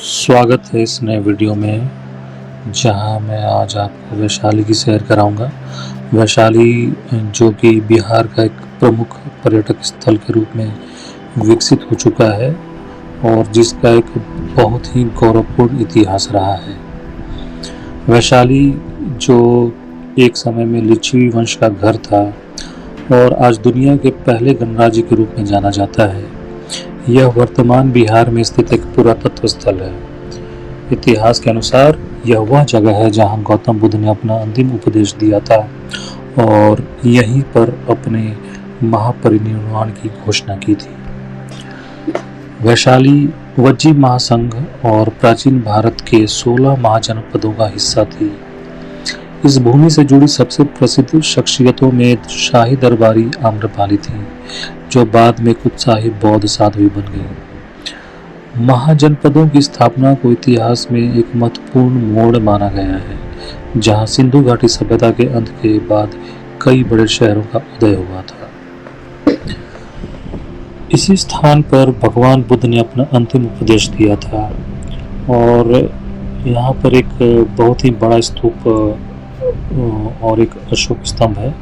स्वागत है इस नए वीडियो में, जहां मैं आज आपको वैशाली की सैर कराऊंगा। वैशाली जो कि बिहार का एक प्रमुख पर्यटक स्थल के रूप में विकसित हो चुका है और जिसका एक बहुत ही गौरवपूर्ण इतिहास रहा है। वैशाली जो एक समय में लिच्छवी वंश का घर था और आज दुनिया के पहले गणराज्य के रूप में जाना जाता है। यह वर्तमान बिहार में स्थित एक पुरातत्व स्थल है। इतिहास के अनुसार यह वह जगह है जहां गौतम बुद्ध ने अपना अंतिम उपदेश दिया था और यहीं पर अपने महापरिनिर्वाण की घोषणा की थी। वैशाली वज्जी महासंघ और प्राचीन भारत के 16 महाजनपदों का हिस्सा थी। इस भूमि से जुड़ी सबसे प्रसिद्ध शख्सियतों में शाही दरबारी आम्रपाली थी, जो बाद में कुत्साही बौद्ध साध्वी बन गई। महाजनपदों की स्थापना को इतिहास में एक महत्वपूर्ण मोड़ माना गया है, जहां सिंधु घाटी सभ्यता के अंत के बाद कई बड़े शहरों का उदय हुआ था। इसी स्थान पर भगवान बुद्ध ने अपना अंतिम उपदेश दिया था और यहाँ पर एक बहुत ही बड़ा स्तूप और एक अशोक स्तंभ है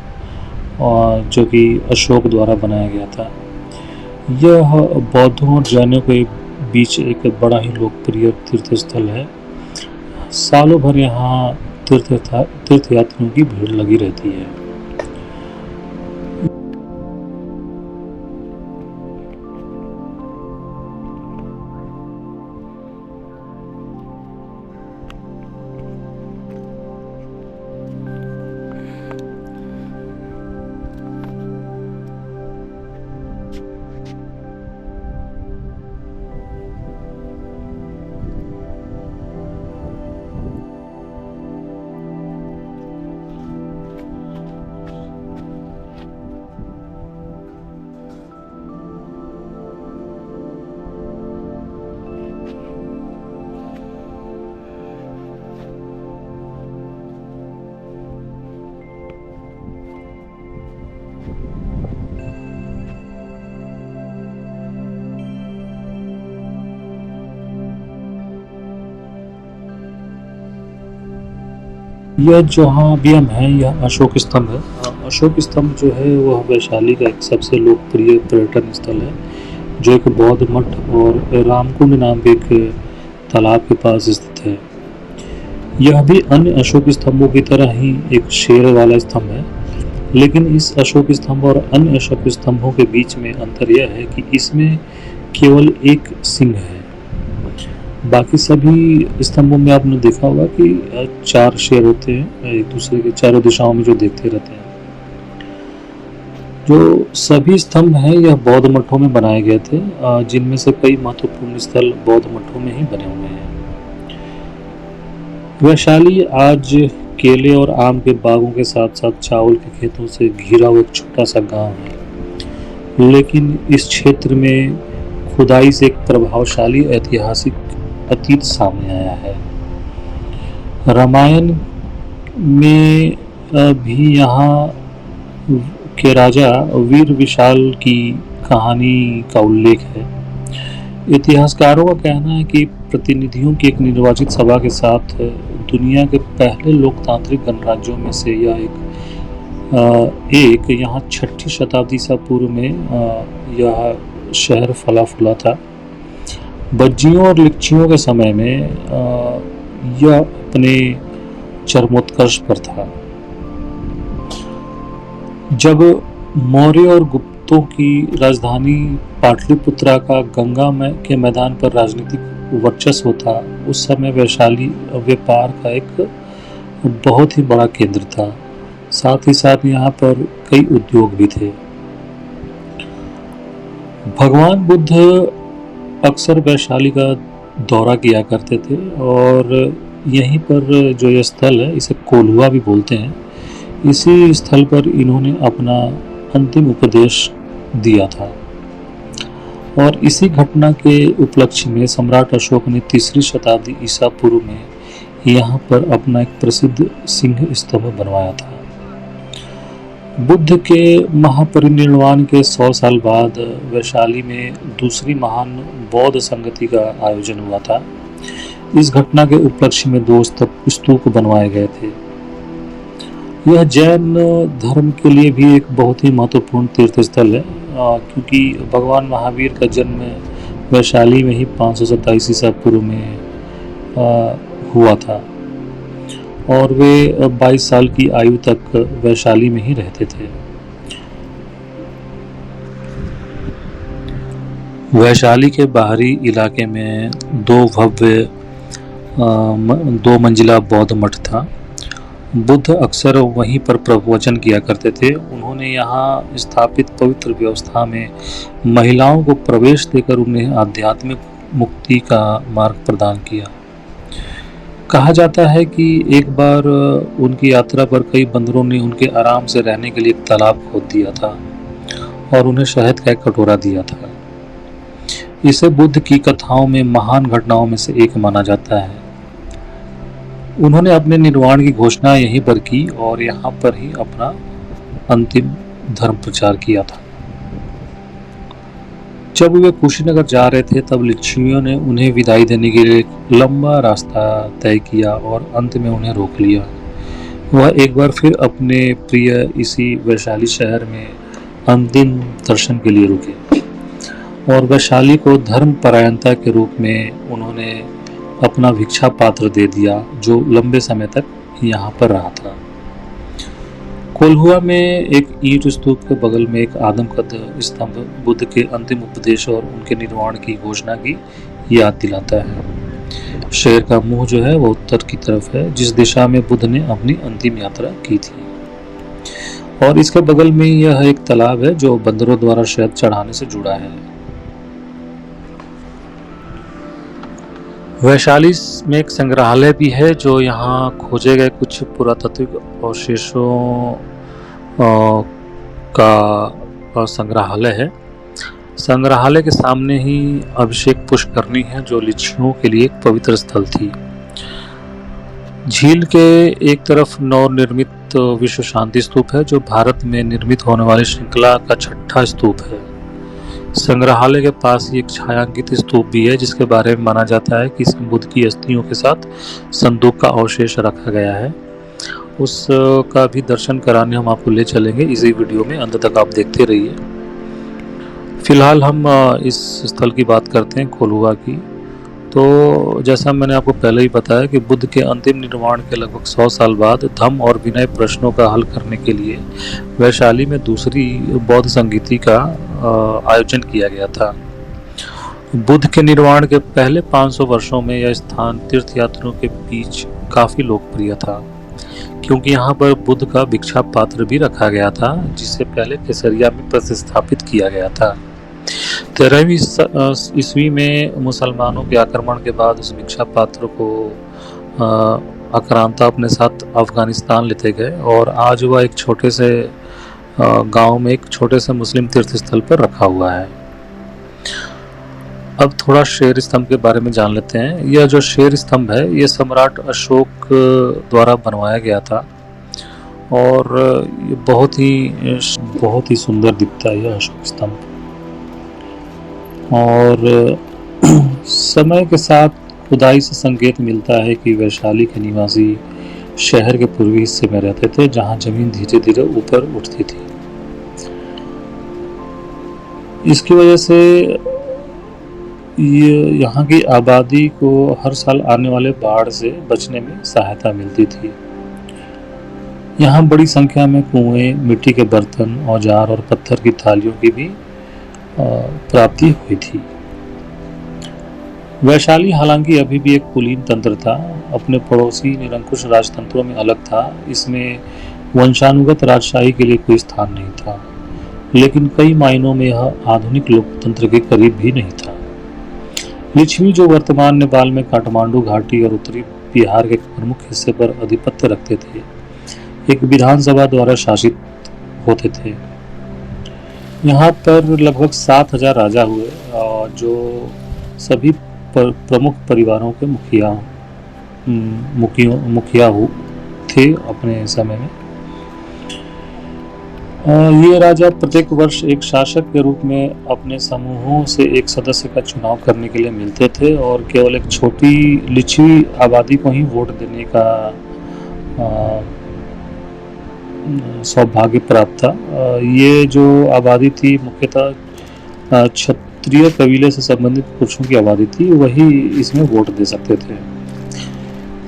और जो कि अशोक द्वारा बनाया गया था। यह बौद्धों और जैनों के बीच एक बड़ा ही लोकप्रिय तीर्थ स्थल है। सालों भर यहाँ तीर्थयात्रियों की भीड़ लगी रहती है। यह जहाँ अभी हम हैं, यह अशोक स्तंभ है। अशोक स्तंभ जो है वह वैशाली का एक सबसे लोकप्रिय पर्यटन स्थल है, जो एक बौद्ध मठ और रामकुंड नाम के एक तालाब के पास स्थित है। यह भी अन्य अशोक स्तंभों की तरह ही एक शेर वाला स्तंभ है, लेकिन इस अशोक स्तंभ और अन्य अशोक स्तंभों के बीच में अंतर यह है कि इसमें केवल एक सिंह है। बाकी सभी स्तंभों में आपने देखा होगा कि 4 शेर होते हैं, एक दूसरे के चारों दिशाओं में जो देखते रहते हैं। जो सभी स्तंभ हैं यह बौद्ध मठों में बनाए गए थे, जिनमें से कई महत्वपूर्ण स्थल बौद्ध मठों में ही बने हुए हैं। वैशाली आज केले और आम के बागों के साथ साथ चावल के खेतों से घिरा हुआ एक छोटा सा गांव है, लेकिन इस क्षेत्र में खुदाई से एक प्रभावशाली ऐतिहासिक अतीत सामने आया है। रामायण में भी यहाँ के राजा वीर विशाल की कहानी का उल्लेख है। इतिहासकारों का कहना है कि प्रतिनिधियों की एक निर्वाचित सभा के साथ दुनिया के पहले लोकतांत्रिक गणराज्यों में से यह एक यहाँ 6ठी शताब्दी ईसा पूर्व में यह शहर फला फूला था। बज्जियों और लिच्छियों के समय में यह अपने चरमोत्कर्ष पर था, जब मौर्य और गुप्तों की राजधानी पाटलिपुत्रा का गंगा के मैदान पर राजनीतिक वर्चस्व था। उस समय वैशाली व्यापार का एक बहुत ही बड़ा केंद्र था। साथ ही साथ यहाँ पर कई उद्योग भी थे। भगवान बुद्ध अक्सर वैशाली का दौरा किया करते थे और यहीं पर जो यह स्थल है इसे कोल्हुआ भी बोलते हैं। इसी स्थल पर इन्होंने अपना अंतिम उपदेश दिया था और इसी घटना के उपलक्ष्य में सम्राट अशोक ने 3री शताब्दी ईसा पूर्व में यहाँ पर अपना एक प्रसिद्ध सिंह स्तंभ बनवाया था। बुद्ध के महापरिनिर्वाण के 100 साल बाद वैशाली में दूसरी महान बौद्ध संगति का आयोजन हुआ था। इस घटना के उपलक्ष्य में 2 स्तूप बनवाए गए थे। यह जैन धर्म के लिए भी एक बहुत ही महत्वपूर्ण तीर्थ स्थल है, क्योंकि भगवान महावीर का जन्म वैशाली में ही 527 ईसा पूर्व में हुआ था और वे 22 साल की आयु तक वैशाली में ही रहते थे। वैशाली के बाहरी इलाके में 2 मंजिला बौद्ध मठ था। बुद्ध अक्सर वहीं पर प्रवचन किया करते थे। उन्होंने यहाँ स्थापित पवित्र व्यवस्था में महिलाओं को प्रवेश देकर उन्हें आध्यात्मिक मुक्ति का मार्ग प्रदान किया। कहा जाता है कि एक बार उनकी यात्रा पर कई बंदरों ने उनके आराम से रहने के लिए एक तालाब खोद दिया था और उन्हें शहद का एक कटोरा दिया था। इसे बुद्ध की कथाओं में महान घटनाओं में से एक माना जाता है। उन्होंने अपने निर्वाण की घोषणा यहीं पर की और यहाँ पर ही अपना अंतिम धर्म प्रचार किया था। जब वे कुशीनगर जा रहे थे तब लिच्छवियों ने उन्हें विदाई देने के लिए एक लंबा रास्ता तय किया और अंत में उन्हें रोक लिया। वह एक बार फिर अपने प्रिय इसी वैशाली शहर में अंतिम दर्शन के लिए रुके और वैशाली को धर्म परायणता के रूप में उन्होंने अपना भिक्षा पात्र दे दिया, जो लंबे समय तक यहाँ पर रहा था। कोल्हुआ में एक ईंट स्तूप के बगल में एक आदमकद स्तंभ बुद्ध के अंतिम उपदेश और उनके निर्वाण की घोषणा की याद दिलाता है। शहर का मुंह जो है वो उत्तर की तरफ है, जिस दिशा में बुद्ध ने अपनी अंतिम यात्रा की थी। और इसके बगल में यह एक तालाब है जो बंदरों द्वारा शहद चढ़ाने से जुड़ा है। वैशाली में एक संग्रहालय भी है जो यहाँ खोजे गए कुछ पुरातात्विक अवशेषों का संग्रहालय है। संग्रहालय के सामने ही अभिषेक पुष्करणी है जो लिच्छवियों के लिए एक पवित्र स्थल थी। झील के एक तरफ नवनिर्मित विश्व शांति स्तूप है जो भारत में निर्मित होने वाली श्रृंखला का 6ठा स्तूप है। संग्रहालय के पास ही एक छायांकित स्तूप भी है जिसके बारे में माना जाता है कि इसमें बुद्ध की अस्थियों के साथ संदूक का अवशेष रखा गया है। उसका भी दर्शन कराने हम आपको ले चलेंगे इसी वीडियो में, अंत तक आप देखते रहिए। फिलहाल हम इस स्थल की बात करते हैं, कोल्हुआ की। तो जैसा मैंने आपको पहले ही बताया कि बुद्ध के अंतिम निर्वाण के लगभग 100 साल बाद धम्म और विनय प्रश्नों का हल करने के लिए वैशाली में दूसरी बौद्ध संगीति का आयोजन किया गया था। बुद्ध के निर्वाण के पहले 500 वर्षों में यह स्थान तीर्थयात्रियों के बीच काफी लोकप्रिय था, क्योंकि यहाँ पर बुद्ध का भिक्षा पात्र भी रखा गया था जिसे पहले केसरिया में प्रतिस्थापित किया गया था। 13वीं ईस्वी में मुसलमानों के आक्रमण के बाद उस भिक्षा पात्र को आक्रांता अपने साथ अफगानिस्तान लेते गए और आज वह एक छोटे से गांव में एक छोटे से मुस्लिम तीर्थ स्थल पर रखा हुआ है। अब थोड़ा शेर स्तंभ के बारे में जान लेते हैं। यह जो शेर स्तंभ है ये सम्राट अशोक द्वारा बनवाया गया था और ये बहुत ही सुंदर दिखता है यह अशोक स्तंभ। और समय के साथ खुदाई से संकेत मिलता है कि वैशाली के निवासी शहर के पूर्वी हिस्से में रहते थे जहां जमीन धीरे धीरे ऊपर उठती थी। इसकी वजह से यहाँ की आबादी को हर साल आने वाले बाढ़ से बचने में सहायता मिलती थी। यहाँ बड़ी संख्या में कुएं, मिट्टी के बर्तन, औजार और पत्थर की थालियों की भी प्राप्ति हुई थी। वैशाली हालांकि अभी भी एक कुलीन तंत्र था, अपने पड़ोसी निरंकुश राजतंत्रों में अलग था। इसमें वंशानुगत राजशाही के लिए कोई स्थान नहीं था, लेकिन कई मायनों में यह आधुनिक लोकतंत्र के करीब भी नहीं था। लिच्छवी जो वर्तमान नेपाल में काठमांडू घाटी और उत्तरी बिहार के प्रमुख हिस्से पर आधिपत्य रखते थे, एक विधानसभा द्वारा शासित होते थे। यहाँ पर लगभग 7000 राजा हुए जो सभी प्रमुख परिवारों के मुखिया थे अपने समय में। ये राजा प्रत्येक वर्ष एक शासक के रूप में अपने समूहों से एक सदस्य का चुनाव करने के लिए मिलते थे और केवल एक छोटी लिच्छवी आबादी को ही वोट देने का अ, सौभाग्य प्राप्त था। ये जो आबादी थी मुख्यतः क्षत्रिय कबीले से संबंधित पुरुषों की आबादी थी, वही इसमें वोट दे सकते थे।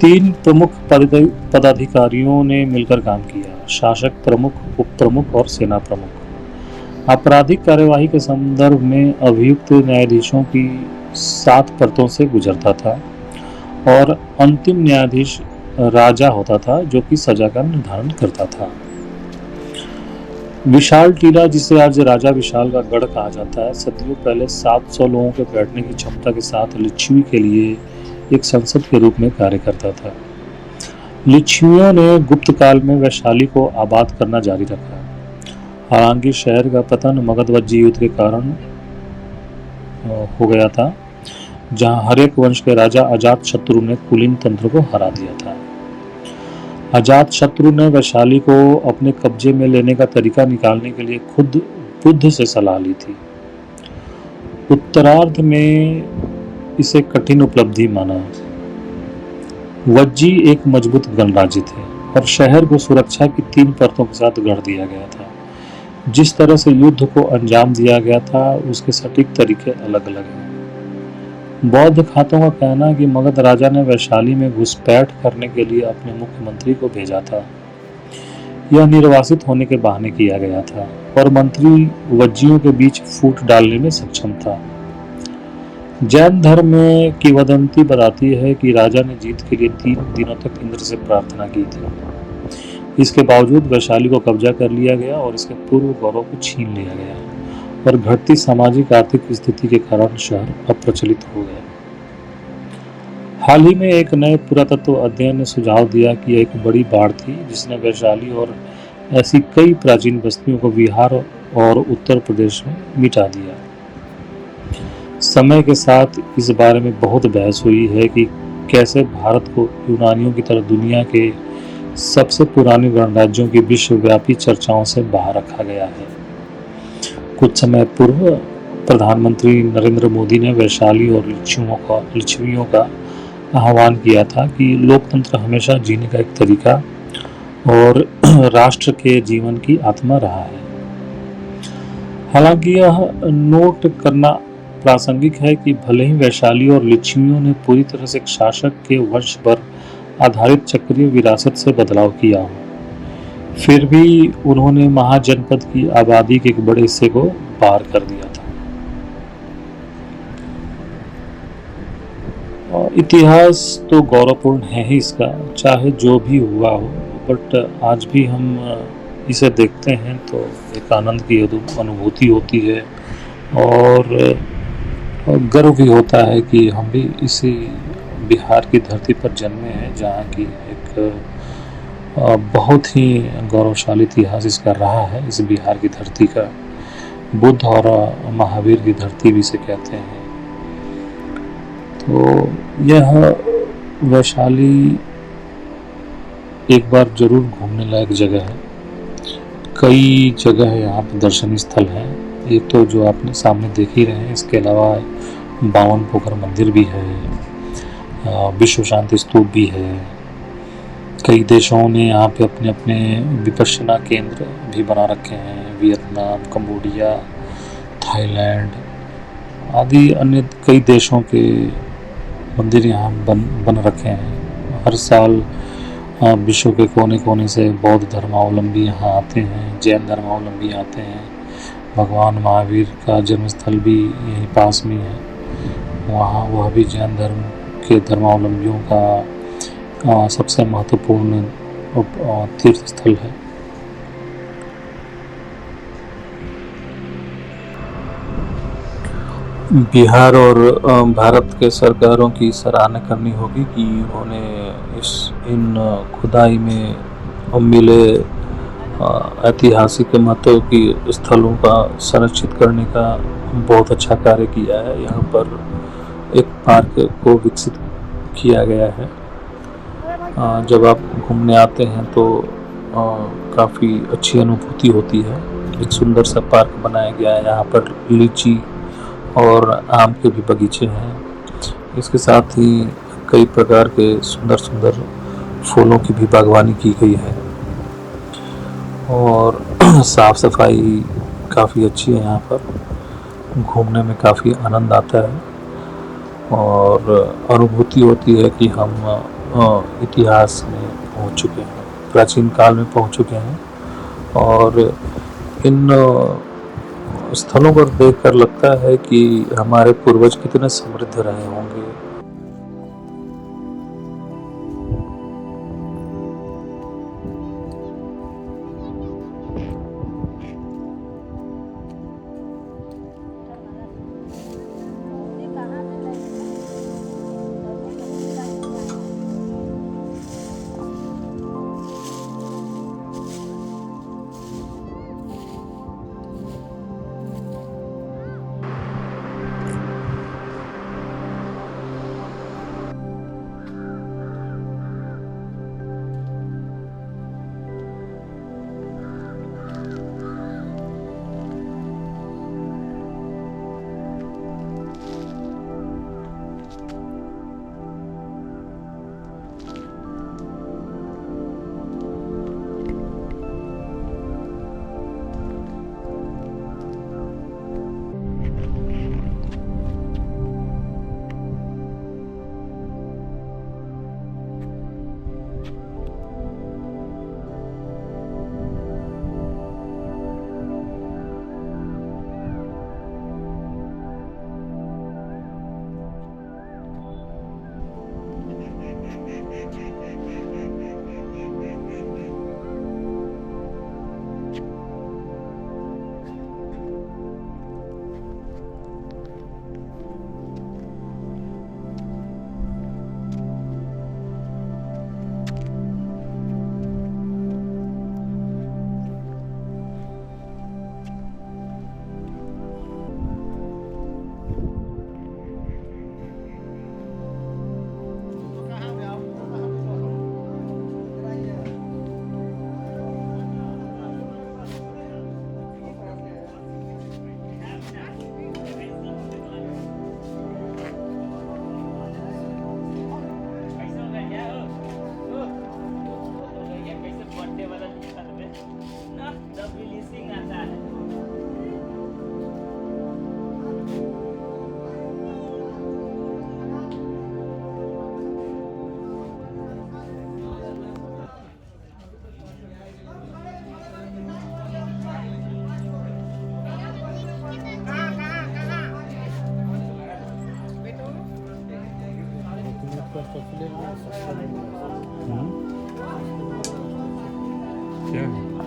3 प्रमुख पदाधिकारियों ने मिलकर काम किया: शासक प्रमुख, उप प्रमुख और सेना प्रमुख। आपराधिक कार्यवाही के संदर्भ में अभियुक्त न्यायाधीशों की 7 परतों से गुजरता था और अंतिम न्यायाधीश राजा होता था, जो कि सजा का निर्धारण करता था। विशाल टीला, जिसे आज राजा विशाल का गढ़ कहा जाता है, सदियों पहले 700 लोगों के बैठने की क्षमता के साथ लिच्छवी के लिए एक संसद के रूप में कार्य करता था। लिच्छवियों ने गुप्त काल में वैशाली को आबाद करना जारी रखा। हालांकि शहर का पतन मगधवज्जी युद्ध के कारण हो गया था, जहां हरेक वंश के राजा अजातशत्रु ने कुलीन तंत्र को हरा दिया था। अजातशत्रु ने वैशाली को अपने कब्जे में लेने का तरीका निकालने के लिए खुद बुद्ध से सलाह ली थी। उत्तरार्ध में इसे कठिन उपलब्धि माना। वज्जी एक मजबूत गणराज्य थे और शहर को सुरक्षा की 3 परतों के साथ गढ़ दिया गया था। जिस तरह से युद्ध को अंजाम दिया गया था, उसके सटीक तरीके अलग अलग हैं। बौद्ध खातों का कहना है कि मगध राजा ने वैशाली में घुसपैठ करने के लिए अपने मुख्यमंत्री को भेजा था। यह निर्वासित होने के बहाने किया गया था और मंत्री वज्जियों के बीच फूट डालने में सक्षम था। जैन धर्म में किंवदंती बताती है कि राजा ने जीत के लिए 3 दिनों तक इंद्र से प्रार्थना की थी। इसके बावजूद वैशाली को कब्जा कर लिया गया और इसके पूर्व गौरव को छीन लिया गया और घटती सामाजिक आर्थिक स्थिति के कारण शहर अप्रचलित हो गया। हाल ही में एक नए पुरातत्व अध्ययन ने सुझाव दिया कि एक बड़ी बाढ़ थी, जिसने वैशाली और ऐसी कई प्राचीन बस्तियों को बिहार और उत्तर प्रदेश में मिटा दिया। समय के साथ इस बारे में बहुत बहस हुई है कि कैसे भारत को यूनानियों की तरह दुनिया के सबसे पुराने गणराज्यों की विश्वव्यापी चर्चाओं से बाहर रखा गया है। कुछ समय पूर्व प्रधानमंत्री नरेंद्र मोदी ने वैशाली और लिच्छवियों का आह्वान किया था कि लोकतंत्र हमेशा जीने का एक तरीका और राष्ट्र के जीवन की आत्मा रहा है। हालांकि यह नोट करना प्रासंगिक है कि भले ही वैशाली और लिच्छवियों ने पूरी तरह से एक शासक के वंश पर आधारित चक्रीय विरासत से बदलाव किया हो, फिर भी उन्होंने महाजनपद की आबादी के एक बड़े हिस्से को पार कर दिया था। इतिहास तो गौरवपूर्ण है ही इसका, चाहे जो भी हुआ हो, बट आज भी हम इसे देखते हैं तो एक आनंद की अनुभूति होती है और गर्व भी होता है कि हम भी इसी बिहार की धरती पर जन्मे हैं, जहाँ की एक बहुत ही गौरवशाली इतिहास इसका रहा है। इस बिहार की धरती का बुद्ध और महावीर की धरती भी इसे कहते हैं। तो यह वैशाली एक बार जरूर घूमने लायक जगह है। कई जगह है यहाँ पर दर्शनीय स्थल हैं। एक तो जो आपने सामने देख ही रहे हैं, इसके अलावा बावन पोखर मंदिर भी है, विश्व शांति स्तूप भी है। कई देशों ने यहाँ पे अपने अपने विपश्यना केंद्र भी बना रखे हैं। वियतनाम, कंबोडिया, थाईलैंड आदि अन्य कई देशों के मंदिर यहाँ बन रखे हैं। हर साल विश्व के कोने कोने से बौद्ध धर्मावलंबी यहाँ आते हैं, जैन धर्मावलंबी आते हैं। भगवान महावीर का जन्मस्थल भी यहीं पास में है, वहाँ वह भी जैन धर्म के धर्मावलंबियों का सबसे महत्वपूर्ण तीर्थ स्थल है। बिहार और भारत के सरकारों की सराहना करनी होगी कि उन्होंने इन खुदाई में मिले ऐतिहासिक महत्व की स्थलों का संरक्षित करने का बहुत अच्छा कार्य किया है। यहाँ पर एक पार्क को विकसित किया गया है। जब आप घूमने आते हैं तो काफ़ी अच्छी अनुभूति होती है। एक सुंदर सा पार्क बनाया गया है, यहाँ पर लीची और आम के भी बगीचे हैं। इसके साथ ही कई प्रकार के सुंदर सुंदर फूलों की भी बागवानी की गई है और साफ सफाई काफ़ी अच्छी है। यहाँ पर घूमने में काफ़ी आनंद आता है और अनुभूति होती है कि हम इतिहास में पहुँच चुके हैं, प्राचीन काल में पहुँच चुके हैं और इन स्थलों पर देखकर लगता है कि हमारे पूर्वज कितने समृद्ध रहे होंगे।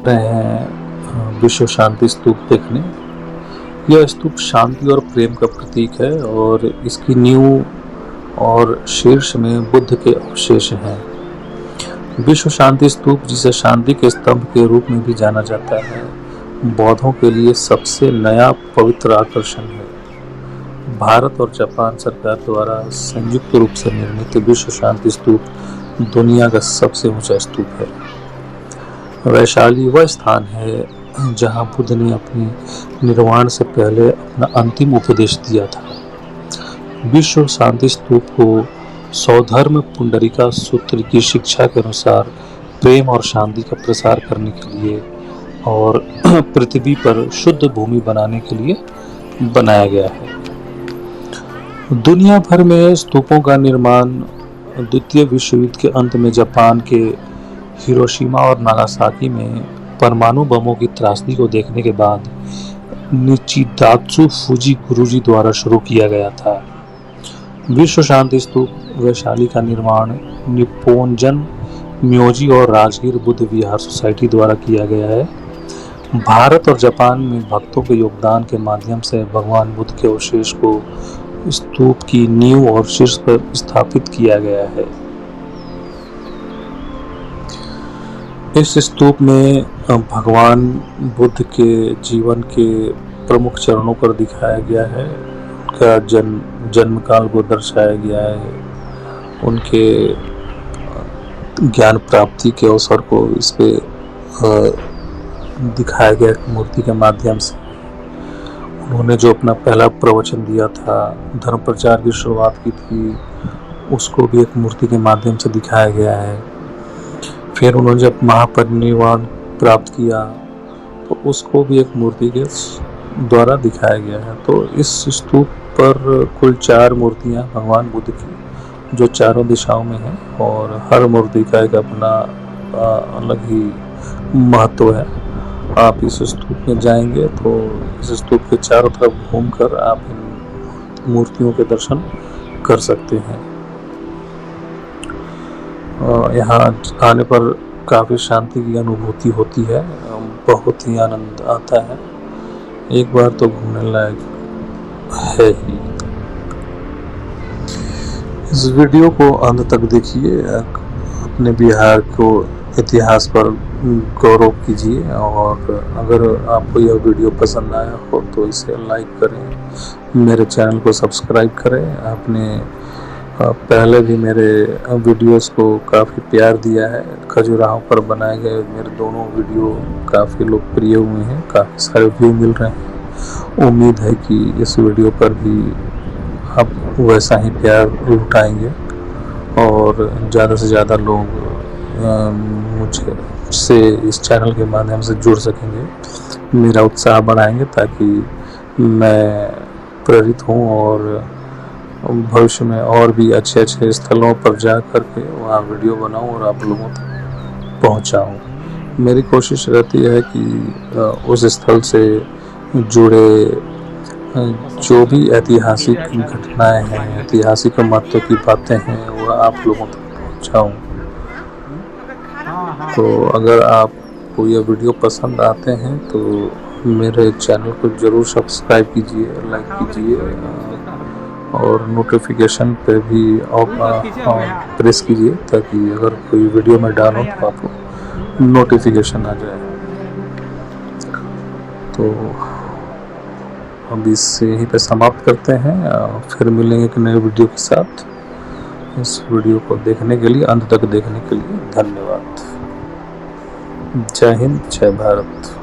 रहे हैं विश्व शांति स्तूप देखने। यह स्तूप शांति और प्रेम का प्रतीक है और इसकी नींव और शीर्ष में बुद्ध के अवशेष हैं। विश्व शांति स्तूप, जिसे शांति के स्तंभ के रूप में भी जाना जाता है, बौद्धों के लिए सबसे नया पवित्र आकर्षण है। भारत और जापान सरकार द्वारा संयुक्त रूप से निर्मित विश्व शांति स्तूप दुनिया का सबसे ऊंचा स्तूप है। वैशाली वह स्थान है जहां बुद्ध ने अपने निर्वाण से पहले अपना अंतिम उपदेश दिया था। विश्व शांति स्तूप को सौधर्म पुंडरीका सूत्र की शिक्षा के अनुसार प्रेम और शांति का प्रसार करने के लिए और पृथ्वी पर शुद्ध भूमि बनाने के लिए बनाया गया है। दुनिया भर में स्तूपों का निर्माण द्वितीय विश्व युद्ध के अंत में जापान के हिरोशिमा और नागासाकी में परमाणु बमों की त्रासदी को देखने के बाद निचिदात्सु फूजी गुरुजी द्वारा शुरू किया गया था। विश्व शांति स्तूप वैशाली का निर्माण निप्पोंजन म्योजी और राजगीर बुद्ध विहार सोसाइटी द्वारा किया गया है। भारत और जापान में भक्तों के योगदान के माध्यम से भगवान बुद्ध के अवशेष को स्तूप की नींव और शीर्ष पर स्थापित किया गया है। इस स्तूप में भगवान बुद्ध के जीवन के प्रमुख चरणों पर दिखाया गया है। उनका जन्म काल को दर्शाया गया है। उनके ज्ञान प्राप्ति के अवसर को इस पे दिखाया गया एक मूर्ति के माध्यम से। उन्होंने जो अपना पहला प्रवचन दिया था, धर्म प्रचार की शुरुआत की थी, उसको भी एक मूर्ति के माध्यम से दिखाया गया है। फिर उन्होंने जब महापरिनिर्वाण प्राप्त किया तो उसको भी एक मूर्ति के द्वारा दिखाया गया है। तो इस स्तूप पर कुल 4 मूर्तियां भगवान बुद्ध की जो चारों दिशाओं में हैं, और हर मूर्ति का एक अपना अलग ही महत्व है। आप इस स्तूप में जाएंगे तो इस स्तूप के चारों तरफ घूमकर आप इन मूर्तियों के दर्शन कर सकते हैं। यहाँ आने पर काफ़ी शांति की अनुभूति होती है, बहुत ही आनंद आता है। एक बार तो घूमने लायक है ही। इस वीडियो को अंत तक देखिए, अपने बिहार को इतिहास पर गौरव कीजिए, और अगर आपको यह वीडियो पसंद आया हो तो इसे लाइक करें, मेरे चैनल को सब्सक्राइब करें। आपने पहले भी मेरे वीडियोस को काफ़ी प्यार दिया है। खजुराहो पर बनाए गए मेरे दोनों वीडियो काफ़ी लोकप्रिय हुए हैं, काफ़ी सारे व्यू मिल रहे हैं। उम्मीद है कि इस वीडियो पर भी आप वैसा ही प्यार लुटाएंगे और ज़्यादा से ज़्यादा लोग मुझसे इस चैनल के माध्यम से जुड़ सकेंगे, मेरा उत्साह बढ़ाएंगे, ताकि मैं प्रेरित हूँ और भविष्य में और भी अच्छे अच्छे स्थलों पर जा कर के वहाँ वीडियो बनाऊँ और आप लोगों तक पहुँचाऊँ। मेरी कोशिश रहती है कि उस स्थल से जुड़े जो भी ऐतिहासिक घटनाएं हैं, ऐतिहासिक महत्व की बातें हैं, वह आप लोगों तक पहुँचाऊँ। तो अगर आपको यह वीडियो पसंद आते हैं तो मेरे चैनल को ज़रूर सब्सक्राइब कीजिए, लाइक कीजिए, और नोटिफिकेशन पे भी प्रेस कीजिए, ताकि अगर कोई वीडियो में डालूं तो आपको नोटिफिकेशन आ जाए। तो अब इसे यहीं पे समाप्त करते हैं, फिर मिलेंगे एक नए वीडियो के साथ। इस वीडियो को देखने के लिए, अंत तक देखने के लिए धन्यवाद। जय हिंद, जय भारत।